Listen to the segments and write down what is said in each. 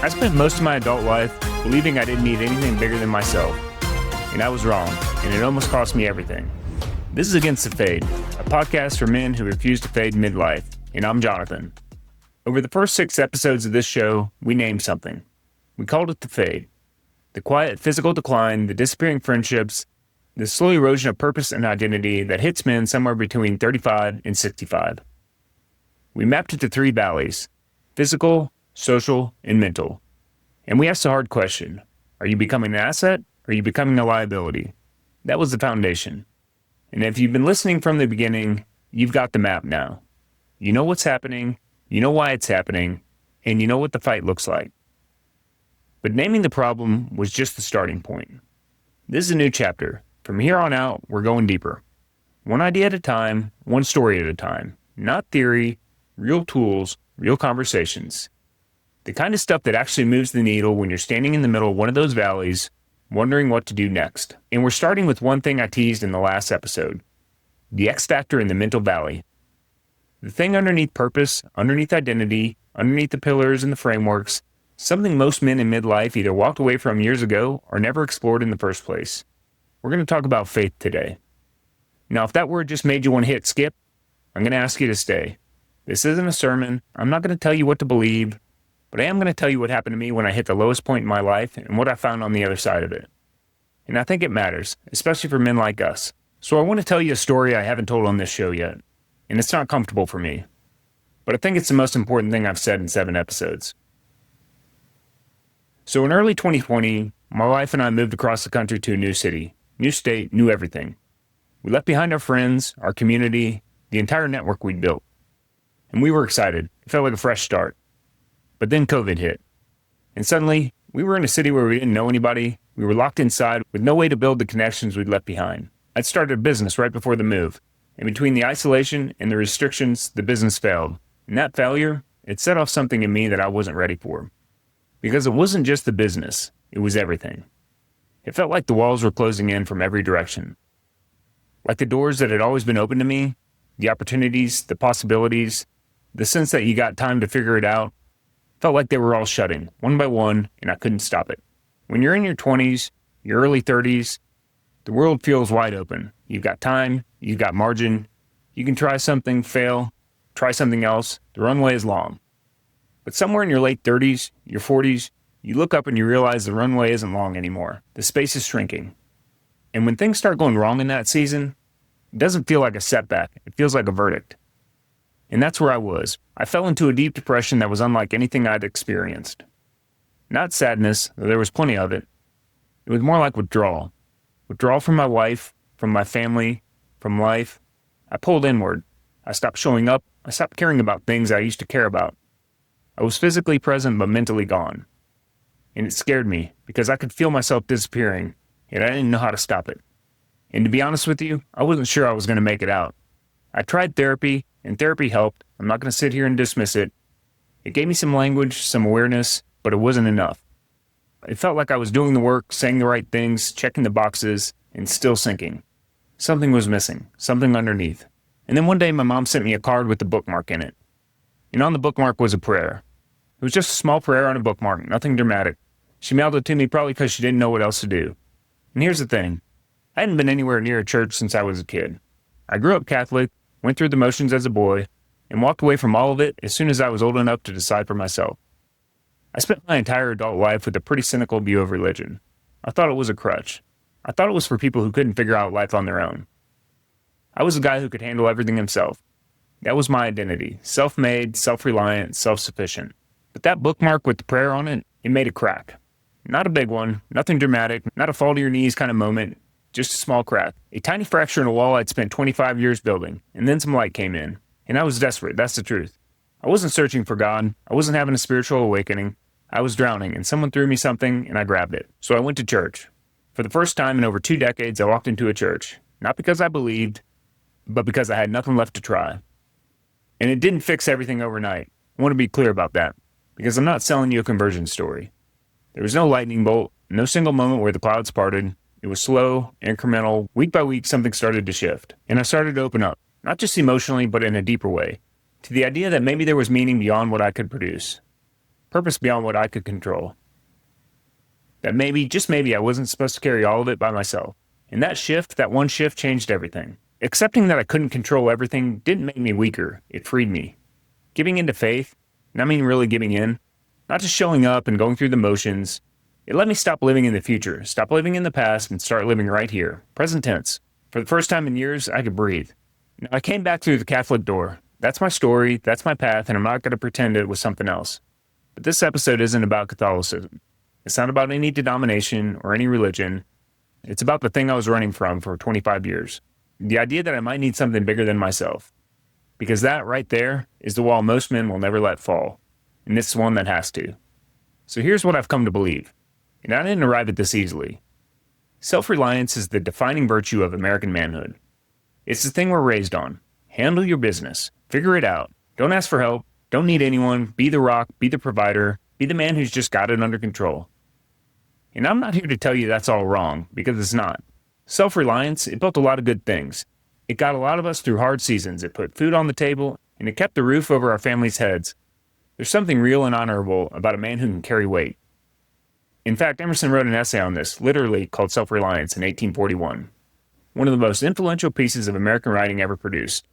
I spent most of my adult life believing I didn't need anything bigger than myself. And I was wrong, and it almost cost me everything. This is Against the Fade, a podcast for men who refuse to fade midlife, and I'm Jonathan. Over the first 6 episodes of this show, we named something. We called it the fade. The quiet physical decline, the disappearing friendships, the slow erosion of purpose and identity that hits men somewhere between 35 and 65. We mapped it to 3 valleys: physical, social, and mental. And we asked the hard question: are you becoming an asset, or are you becoming a liability? That was the foundation. And if you've been listening from the beginning, you've got the map now. You know what's happening, you know why it's happening, and you know what the fight looks like. But naming the problem was just the starting point. This is a new chapter. From here on out, we're going deeper. One idea at a time, one story at a time. Not theory, real tools, real conversations. The kind of stuff that actually moves the needle when you're standing in the middle of one of those valleys, wondering what to do next. And we're starting with one thing I teased in the last episode: the X factor in the mental valley. The thing underneath purpose, underneath identity, underneath the pillars and the frameworks, something most men in midlife either walked away from years ago or never explored in the first place. We're going to talk about faith today. Now, if that word just made you want to hit skip, I'm going to ask you to stay. This isn't a sermon. I'm not going to tell you what to believe, but I am going to tell you what happened to me when I hit the lowest point in my life and what I found on the other side of it. And I think it matters, especially for men like us. So I want to tell you a story I haven't told on this show yet, and it's not comfortable for me. But I think it's the most important thing I've said in 7 episodes. So in early 2020, my wife and I moved across the country to a new city, new state, new everything. We left behind our friends, our community, the entire network we'd built. And we were excited. It felt like a fresh start. But then COVID hit. And suddenly, we were in a city where we didn't know anybody. We were locked inside with no way to build the connections we'd left behind. I'd started a business right before the move. And between the isolation and the restrictions, the business failed. And that failure, it set off something in me that I wasn't ready for. Because it wasn't just the business, it was everything. It felt like the walls were closing in from every direction. Like the doors that had always been open to me, the opportunities, the possibilities, the sense that you got time to figure it out, felt like they were all shutting, one by one, and I couldn't stop it. When you're in your 20s, your early 30s, the world feels wide open. You've got time, you've got margin, you can try something, fail, try something else, the runway is long. But somewhere in your late 30s, your 40s, you look up and you realize the runway isn't long anymore. The space is shrinking. And when things start going wrong in that season, it doesn't feel like a setback, it feels like a verdict. And that's where I was. I fell into a deep depression that was unlike anything I'd experienced. Not sadness, though there was plenty of it. It was more like withdrawal. Withdrawal from my wife, from my family, from life. I pulled inward. I stopped showing up. I stopped caring about things I used to care about. I was physically present but mentally gone. And it scared me because I could feel myself disappearing, and I didn't know how to stop it. And to be honest with you, I wasn't sure I was going to make it out. I tried therapy, and therapy helped. I'm not going to sit here and dismiss it. It gave me some language, some awareness, but it wasn't enough. It felt like I was doing the work, saying the right things, checking the boxes, and still sinking. Something was missing, something underneath. And then one day my mom sent me a card with a bookmark in it. And on the bookmark was a prayer. It was just a small prayer on a bookmark, nothing dramatic. She mailed it to me probably because she didn't know what else to do. And here's the thing. I hadn't been anywhere near a church since I was a kid. I grew up Catholic, went through the motions as a boy, and walked away from all of it as soon as I was old enough to decide for myself. I spent my entire adult life with a pretty cynical view of religion. I thought it was a crutch. I thought it was for people who couldn't figure out life on their own. I was a guy who could handle everything himself. That was my identity, self-made, self-reliant, self-sufficient. But that bookmark with the prayer on it, it made a crack. Not a big one, nothing dramatic, not a fall to your knees kind of moment, just a small crack. A tiny fracture in a wall I'd spent 25 years building, and then some light came in. And I was desperate, that's the truth. I wasn't searching for God, I wasn't having a spiritual awakening. I was drowning, and someone threw me something, and I grabbed it. So I went to church. For the first time in over 2 decades, I walked into a church. Not because I believed, but because I had nothing left to try. And it didn't fix everything overnight. I want to be clear about that, because I'm not selling you a conversion story. There was no lightning bolt, no single moment where the clouds parted. It was slow, incremental. Week by week, something started to shift. And I started to open up, not just emotionally, but in a deeper way, to the idea that maybe there was meaning beyond what I could produce. purpose beyond what I could control. That maybe, just maybe, I wasn't supposed to carry all of it by myself. And that one shift changed everything. Accepting that I couldn't control everything didn't make me weaker, it freed me. Giving into faith, and I mean really giving in, not just showing up and going through the motions, it let me stop living in the future, stop living in the past, and start living right here, present tense. For the first time in years, I could breathe. Now, I came back through the Catholic door. That's my story, that's my path, and I'm not going to pretend it was something else. But this episode isn't about Catholicism. It's not about any denomination or any religion. It's about the thing I was running from for 25 years. The idea that I might need something bigger than myself. Because that right there is the wall most men will never let fall. And it's one that has to. So here's what I've come to believe. And I didn't arrive at this easily. Self-reliance is the defining virtue of American manhood. It's the thing we're raised on. Handle your business. Figure it out. Don't ask for help. Don't need anyone. Be the rock. Be the provider. Be the man who's just got it under control. And I'm not here to tell you that's all wrong, because it's not. Self-reliance, it built a lot of good things. It got a lot of us through hard seasons. It put food on the table, and it kept the roof over our families' heads. There's something real and honorable about a man who can carry weight. In fact, Emerson wrote an essay on this, literally called Self-Reliance, in 1841. One of the most influential pieces of American writing ever produced.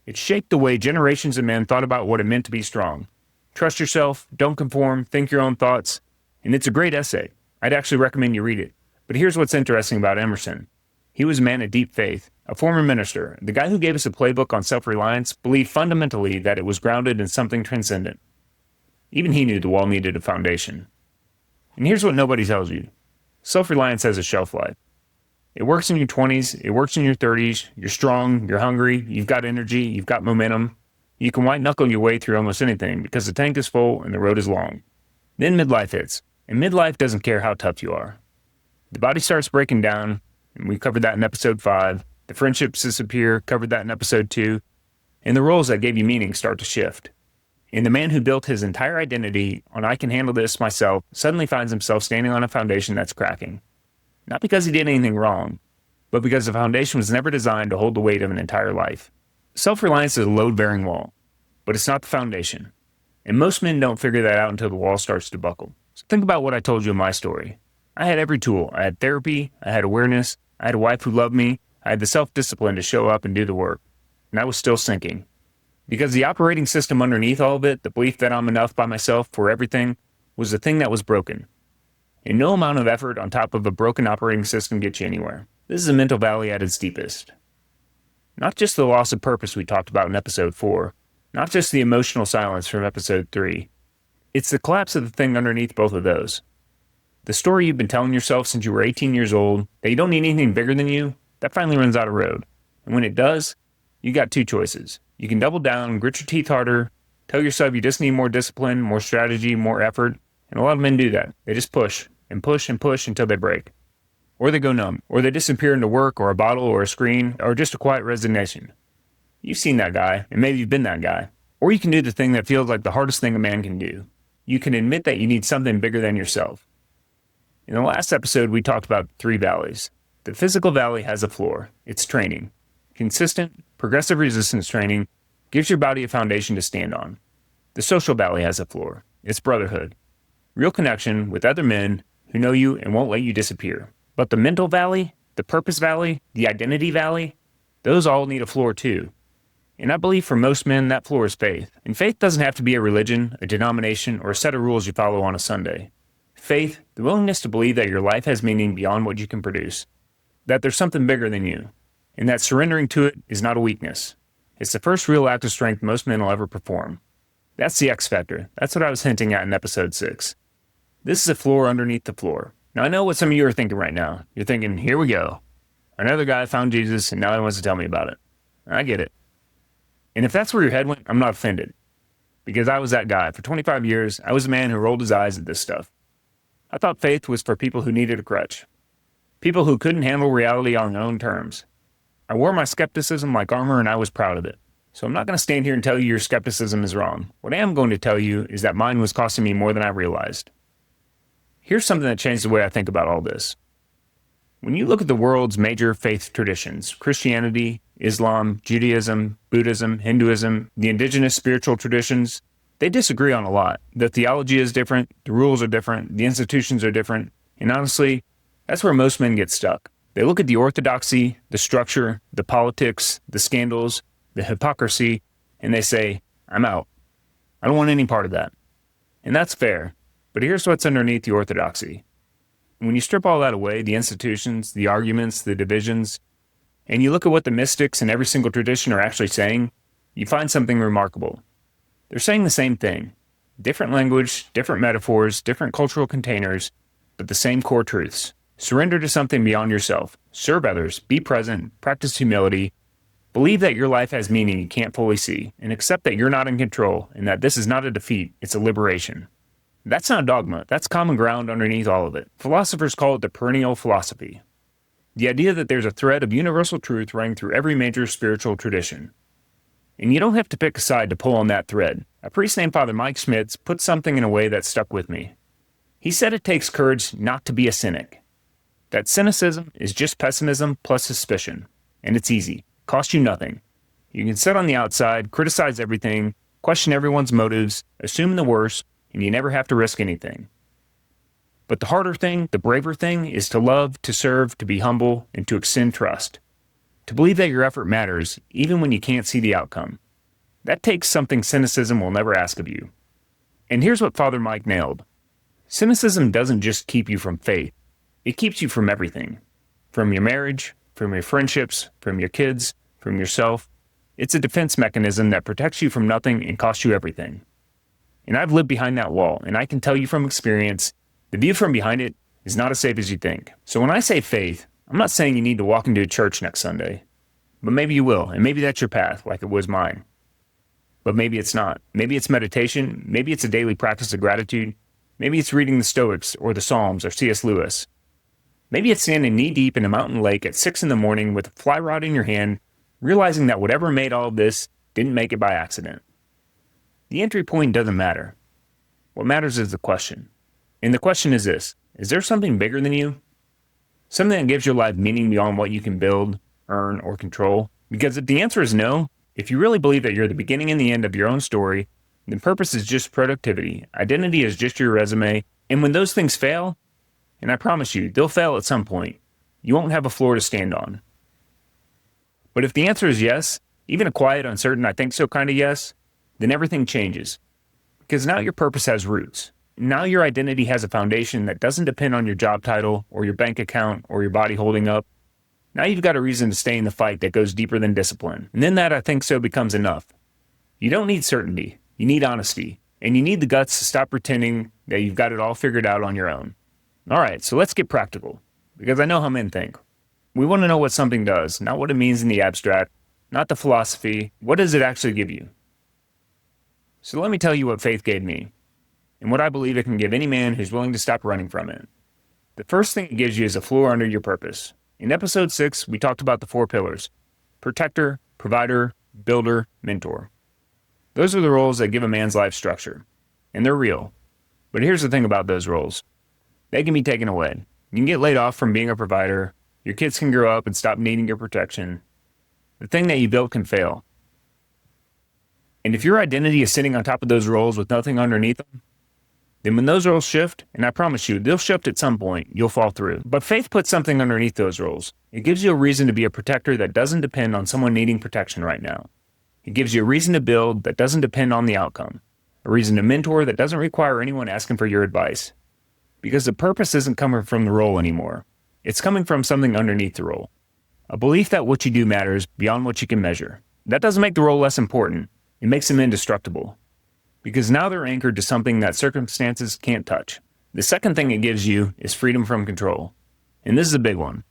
It shaped the way generations of men thought about what it meant to be strong. Trust yourself, don't conform, think your own thoughts. And it's a great essay. I'd actually recommend you read it. But here's what's interesting about Emerson. He was a man of deep faith, a former minister. The guy who gave us a playbook on self-reliance believed fundamentally that it was grounded in something transcendent. Even he knew the wall needed a foundation. And here's what nobody tells you. Self-reliance has a shelf life. It works in your 20s, it works in your 30s, you're strong, you're hungry, you've got energy, you've got momentum. You can white-knuckle your way through almost anything because the tank is full and the road is long. Then midlife hits, and midlife doesn't care how tough you are. The body starts breaking down, and we covered that in episode 5. The friendships disappear, covered that in episode 2. And the roles that gave you meaning start to shift. And the man who built his entire identity on I can handle this myself suddenly finds himself standing on a foundation that's cracking. Not because he did anything wrong, but because the foundation was never designed to hold the weight of an entire life. Self-reliance is a load-bearing wall, but it's not the foundation. And most men don't figure that out until the wall starts to buckle. So think about what I told you in my story. I had every tool. I had therapy, I had awareness, I had a wife who loved me, I had the self-discipline to show up and do the work. And I was still sinking. Because the operating system underneath all of it, the belief that I'm enough by myself for everything, was the thing that was broken. And no amount of effort on top of a broken operating system gets you anywhere. This is a mental valley at its deepest. Not just the loss of purpose we talked about in episode 4, not just the emotional silence from episode 3. It's the collapse of the thing underneath both of those. The story you've been telling yourself since you were 18 years old, that you don't need anything bigger than you, that finally runs out of road. And when it does, you got two choices. You can double down, grit your teeth harder, tell yourself you just need more discipline, more strategy, more effort. And a lot of men do that. They just push and push and push until they break. Or they go numb, or they disappear into work or a bottle or a screen, or just a quiet resignation. You've seen that guy, and maybe you've been that guy. Or you can do the thing that feels like the hardest thing a man can do. You can admit that you need something bigger than yourself. In the last episode, we talked about 3 valleys. The physical valley has a floor. It's training. Consistent, progressive resistance training gives your body a foundation to stand on. The social valley has a floor. It's brotherhood. Real connection with other men who know you and won't let you disappear. But the mental valley, the purpose valley, the identity valley, those all need a floor too. And I believe for most men, that floor is faith. And faith doesn't have to be a religion, a denomination, or a set of rules you follow on a Sunday. Faith, the willingness to believe that your life has meaning beyond what you can produce. That there's something bigger than you. And that surrendering to it is not a weakness. It's the first real act of strength most men will ever perform. That's the X factor. That's what I was hinting at in episode 6. This is a floor underneath the floor. Now I know what some of you are thinking right now. You're thinking, here we go. Another guy found Jesus and now he wants to tell me about it. I get it. And if that's where your head went, I'm not offended. Because I was that guy. For 25 years, I was a man who rolled his eyes at this stuff. I thought faith was for people who needed a crutch. People who couldn't handle reality on their own terms. I wore my skepticism like armor and I was proud of it. So I'm not going to stand here and tell you your skepticism is wrong. What I am going to tell you is that mine was costing me more than I realized. Here's something that changed the way I think about all this. When you look at the world's major faith traditions, Christianity, Islam, Judaism, Buddhism, Hinduism, the indigenous spiritual traditions, They disagree on a lot. The theology is different, the rules are different, the institutions are different, and honestly, that's where most men get stuck. They look at the orthodoxy, the structure, the politics, the scandals, the hypocrisy, and they say, I'm out. I don't want any part of that. And that's fair, but here's what's underneath the orthodoxy. When you strip all that away, the institutions, the arguments, the divisions, and you look at what the mystics in every single tradition are actually saying, you find something remarkable. They're saying the same thing. Different language, different metaphors, different cultural containers, but the same core truths. Surrender to something beyond yourself. Serve others. Be present. Practice humility. Believe that your life has meaning you can't fully see, and accept that you're not in control and that this is not a defeat, it's a liberation. That's not dogma. That's common ground underneath all of it. Philosophers call it the perennial philosophy. The idea that there's a thread of universal truth running through every major spiritual tradition. And you don't have to pick a side to pull on that thread. A priest named Father Mike Schmitz put something in a way that stuck with me. He said it takes courage not to be a cynic. That cynicism is just pessimism plus suspicion. And it's easy. Costs you nothing. You can sit on the outside, criticize everything, question everyone's motives, assume the worst, and you never have to risk anything. But the harder thing, the braver thing, is to love, to serve, to be humble, and to extend trust. To believe that your effort matters, even when you can't see the outcome. That takes something cynicism will never ask of you. And here's what Father Mike nailed. Cynicism doesn't just keep you from faith. It keeps you from everything. From your marriage, from your friendships, from your kids, from yourself. It's a defense mechanism that protects you from nothing and costs you everything. And I've lived behind that wall, and I can tell you from experience, the view from behind it is not as safe as you think. So when I say faith, I'm not saying you need to walk into a church next Sunday. But maybe you will, and maybe that's your path, like it was mine. But maybe it's not. Maybe it's meditation, maybe it's a daily practice of gratitude, maybe it's reading the Stoics or the Psalms or C.S. Lewis. Maybe it's standing knee-deep in a mountain lake at 6 a.m. with a fly rod in your hand, realizing that whatever made all of this didn't make it by accident. The entry point doesn't matter. What matters is the question. And the question is this: is there something bigger than you? Something that gives your life meaning beyond what you can build, earn, or control? Because if the answer is no, if you really believe that you're the beginning and the end of your own story, then purpose is just productivity, identity is just your resume, and when those things fail, and I promise you, they'll fail at some point, you won't have a floor to stand on. But if the answer is yes, even a quiet, uncertain, I think so kind of yes, then everything changes. Because now your purpose has roots. Now your identity has a foundation that doesn't depend on your job title or your bank account or your body holding up. Now you've got a reason to stay in the fight that goes deeper than discipline. And then that I think so becomes enough. You don't need certainty. You need honesty. And you need the guts to stop pretending that you've got it all figured out on your own. All right, so let's get practical. Because I know how men think. We want to know what something does, not what it means in the abstract, not the philosophy. What does it actually give you? So let me tell you what faith gave me, and what I believe it can give any man who's willing to stop running from it. The first thing it gives you is a floor under your purpose. In episode 6, we talked about the 4 pillars: protector, provider, builder, mentor. Those are the roles that give a man's life structure, and they're real. But here's the thing about those roles. They can be taken away. You can get laid off from being a provider, your kids can grow up and stop needing your protection. The thing that you built can fail. And if your identity is sitting on top of those roles with nothing underneath them, then when those roles shift, and I promise you, they'll shift at some point, you'll fall through. But faith puts something underneath those roles. It gives you a reason to be a protector that doesn't depend on someone needing protection right now. It gives you a reason to build that doesn't depend on the outcome. A reason to mentor that doesn't require anyone asking for your advice. Because the purpose isn't coming from the role anymore. It's coming from something underneath the role. A belief that what you do matters beyond what you can measure. That doesn't make the role less important. It makes them indestructible. Because now they're anchored to something that circumstances can't touch. The second thing it gives you is freedom from control. And this is a big one.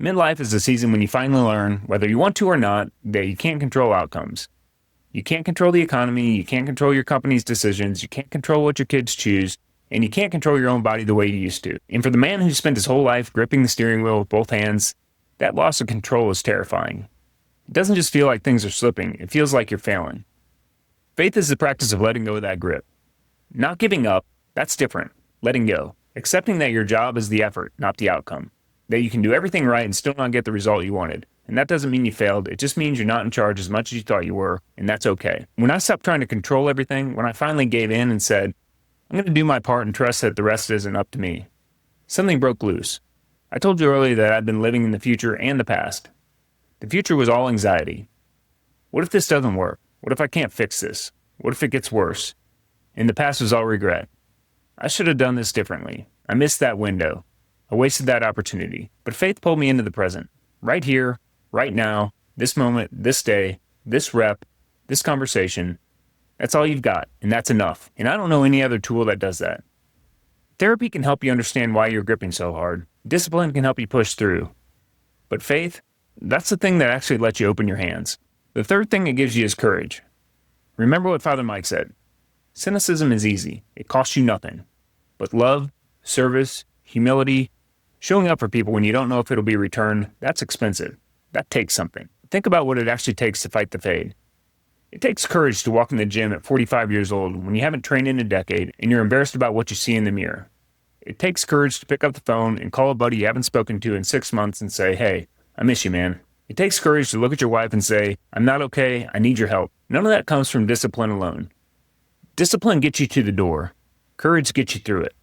Midlife is the season when you finally learn, whether you want to or not, that you can't control outcomes. You can't control the economy, you can't control your company's decisions, you can't control what your kids choose, and you can't control your own body the way you used to. And for the man who spent his whole life gripping the steering wheel with both hands, that loss of control is terrifying. It doesn't just feel like things are slipping, it feels like you're failing. Faith is the practice of letting go of that grip. Not giving up, that's different. Letting go. Accepting that your job is the effort, not the outcome. That you can do everything right and still not get the result you wanted. And that doesn't mean you failed. It just means you're not in charge as much as you thought you were, and that's okay. When I stopped trying to control everything, when I finally gave in and said, I'm going to do my part and trust that the rest isn't up to me, something broke loose. I told you earlier that I've been living in the future and the past. The future was all anxiety. What if this doesn't work? What if I can't fix this? What if it gets worse? And the past was all regret. I should have done this differently. I missed that window. I wasted that opportunity. But faith pulled me into the present. Right here, right now, this moment, this day, this rep, this conversation. That's all you've got, and that's enough. And I don't know any other tool that does that. Therapy can help you understand why you're gripping so hard. Discipline can help you push through. But faith, that's the thing that actually lets you open your hands. The third thing it gives you is courage. Remember what Father Mike said. Cynicism is easy. It costs you nothing. But love, service, humility, showing up for people when you don't know if it'll be returned, that's expensive. That takes something. Think about what it actually takes to fight the fade. It takes courage to walk in the gym at 45 years old when you haven't trained in a decade and you're embarrassed about what you see in the mirror. It takes courage to pick up the phone and call a buddy you haven't spoken to in 6 months and say, hey, I miss you, man. It takes courage to look at your wife and say, I'm not okay, I need your help. None of that comes from discipline alone. Discipline gets you to the door. Courage gets you through it.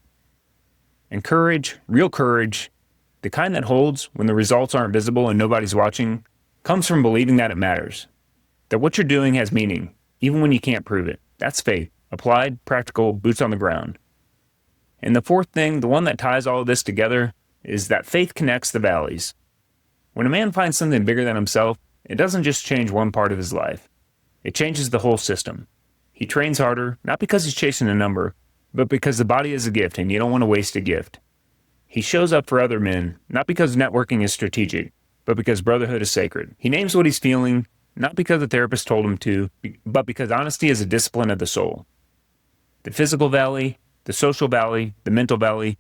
And courage, real courage, the kind that holds when the results aren't visible and nobody's watching, comes from believing that it matters. That what you're doing has meaning, even when you can't prove it. That's faith. Applied, practical, boots on the ground. And the fourth thing, the one that ties all of this together, is that faith connects the valleys. When a man finds something bigger than himself, it doesn't just change one part of his life. It changes the whole system. He trains harder, not because he's chasing a number, but because the body is a gift and you don't want to waste a gift. He shows up for other men, not because networking is strategic, but because brotherhood is sacred. He names what he's feeling, not because the therapist told him to, but because honesty is a discipline of the soul. The physical valley, the social valley, the mental valley,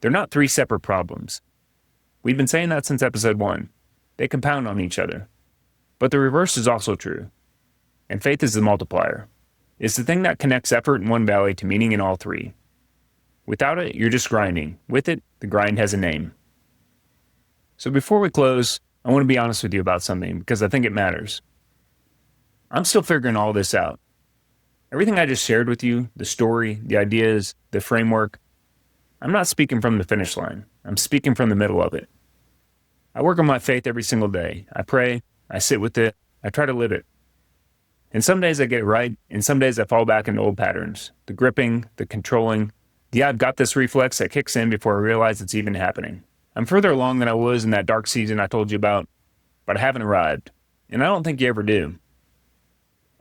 they're not three separate problems. We've been saying that since episode 1. They compound on each other. But the reverse is also true. And faith is the multiplier. It's the thing that connects effort in one valley to meaning in all three. Without it, you're just grinding. With it, the grind has a name. So before we close, I want to be honest with you about something because I think it matters. I'm still figuring all this out. Everything I just shared with you, the story, the ideas, the framework, I'm not speaking from the finish line. I'm speaking from the middle of it. I work on my faith every single day. I pray, I sit with it, I try to live it. And some days I get it right, and some days I fall back into old patterns. The gripping, the controlling, the I've got this reflex that kicks in before I realize it's even happening. I'm further along than I was in that dark season I told you about, but I haven't arrived. And I don't think you ever do.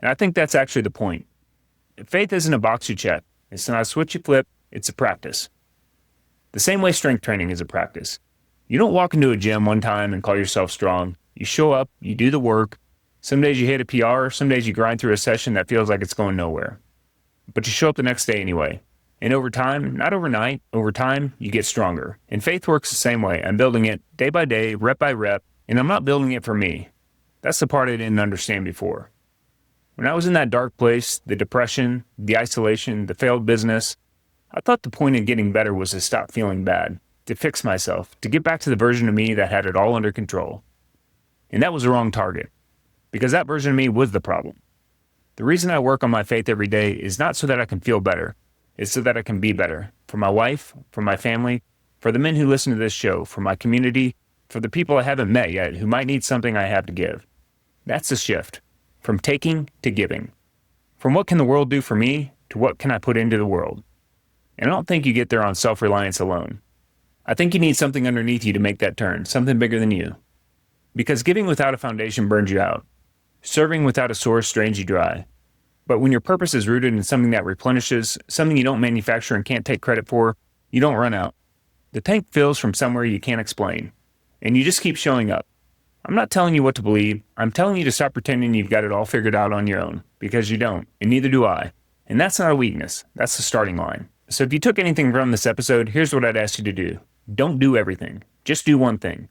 And I think that's actually the point. Faith isn't a box you check. It's not a switch you flip, it's a practice. The same way strength training is a practice. You don't walk into a gym one time and call yourself strong. You show up, you do the work. Some days you hit a PR, some days you grind through a session that feels like it's going nowhere. But you show up the next day anyway. And over time, not overnight, over time, you get stronger. And faith works the same way. I'm building it day by day, rep by rep, and I'm not building it for me. That's the part I didn't understand before. When I was in that dark place, the depression, the isolation, the failed business, I thought the point of getting better was to stop feeling bad, to fix myself, to get back to the version of me that had it all under control. And that was the wrong target, because that version of me was the problem. The reason I work on my faith every day is not so that I can feel better. It's so that I can be better. For my wife, for my family, for the men who listen to this show, for my community, for the people I haven't met yet who might need something I have to give. That's the shift. From taking to giving. From what can the world do for me to what can I put into the world. And I don't think you get there on self-reliance alone. I think you need something underneath you to make that turn, something bigger than you. Because giving without a foundation burns you out. Serving without a source drains you dry. But when your purpose is rooted in something that replenishes, something you don't manufacture and can't take credit for, you don't run out. The tank fills from somewhere you can't explain. And you just keep showing up. I'm not telling you what to believe. I'm telling you to stop pretending you've got it all figured out on your own. Because you don't. And neither do I. And that's not a weakness. That's the starting line. So if you took anything from this episode, here's what I'd ask you to do. Don't do everything. Just do one thing.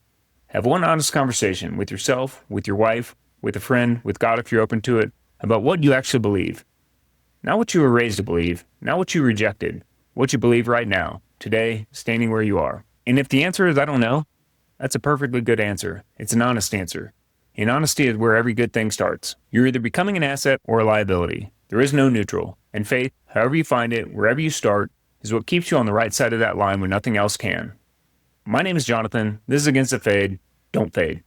Have one honest conversation with yourself, with your wife, with a friend, with God if you're open to it, about what you actually believe. Not what you were raised to believe, not what you rejected, what you believe right now, today, standing where you are. And if the answer is I don't know, That's a perfectly good answer. It's an honest answer. And honesty is where every good thing starts. You're either becoming an asset or a liability. There is no neutral. And faith, however you find it, wherever you start, is what keeps you on the right side of that line when nothing else can. My name is Jonathan. This is Against the Fade. Don't fade.